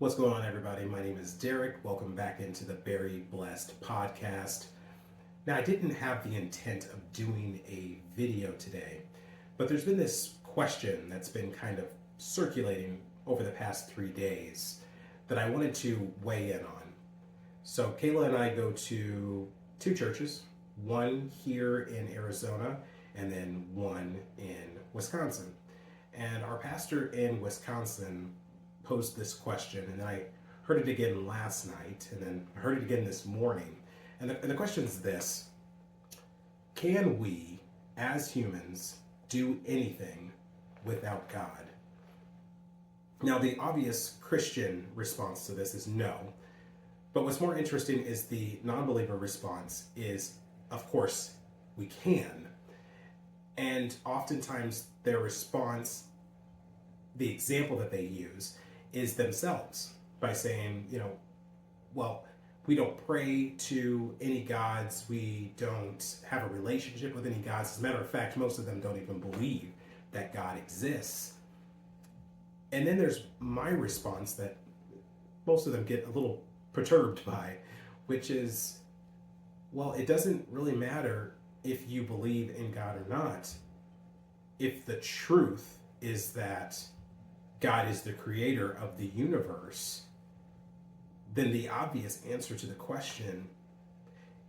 What's going on, everybody? My name is Derek. Welcome back into the Very Blessed podcast. Now, I didn't have the intent of doing a video today, but there's been this question that's been kind of circulating over the past 3 days that I wanted to weigh in on. So, Kayla and I go to two churches, one here in Arizona and then one in Wisconsin. And our pastor in Wisconsin posed this question, and then I heard it again last night, and then I heard it again this morning. And the question is this: can we, as humans, do anything without God? Now, the obvious Christian response to this is no. But what's more interesting is the non-believer response is, of course, we can. And oftentimes their response, the example that they use, is themselves by saying, well, we don't pray to any gods, we don't have a relationship with any gods. As a matter of fact, most of them don't even believe that God exists. And then there's my response that most of them get a little perturbed by, which is, well, it doesn't really matter if you believe in God or not. If the truth is that God is the creator of the universe, then the obvious answer to the question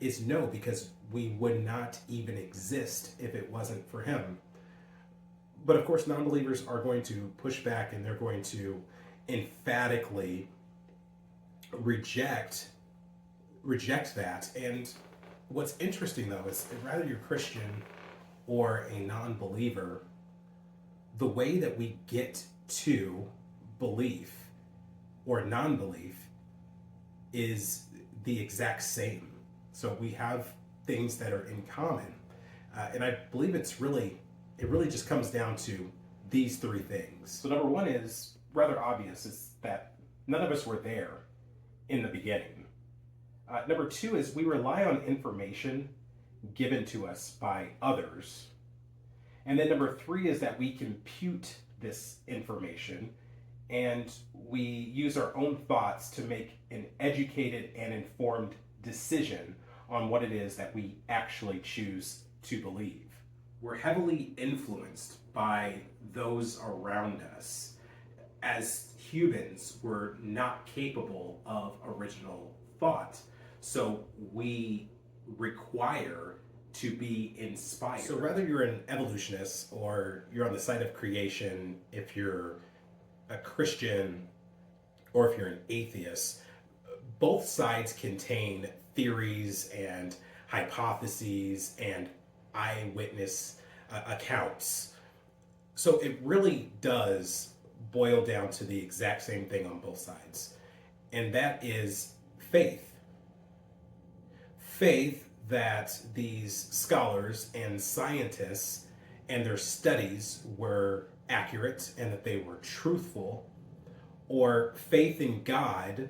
is no, because we would not even exist if it wasn't for him. But of course, non-believers are going to push back, and they're going to emphatically reject that. And what's interesting, though, is rather you're Christian or a non-believer, the way that we get to belief or non-belief is the exact same. So we have things that are in common. And I believe it really just comes down to these three things. So number one is rather obvious, is that none of us were there in the beginning. Number two is we rely on information given to us by others. And then number three is that we compute this information and we use our own thoughts to make an educated and informed decision on what it is that we actually choose to believe. We're heavily influenced by those around us. As humans, we're not capable of original thought. So we require to be inspired. So whether you're an evolutionist or you're on the side of creation, if you're a Christian or if you're an atheist, both sides contain theories and hypotheses and eyewitness accounts. So it really does boil down to the exact same thing on both sides, and that is faith. Faith that these scholars and scientists and their studies were accurate and that they were truthful, or faith in God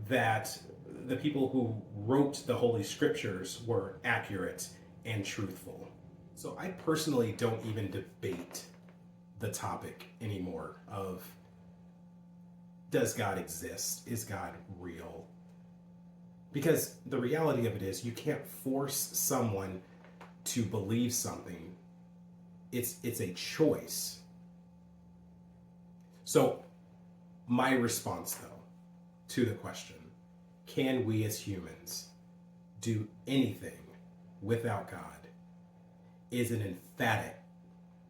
that the people who wrote the Holy Scriptures were accurate and truthful. So I personally don't even debate the topic anymore of, does God exist? Is God real? Because the reality of it is, you can't force someone to believe something. It's a choice. So my response, though, to the question, can we as humans do anything without God, is an emphatic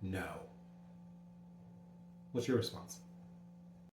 no. What's your response?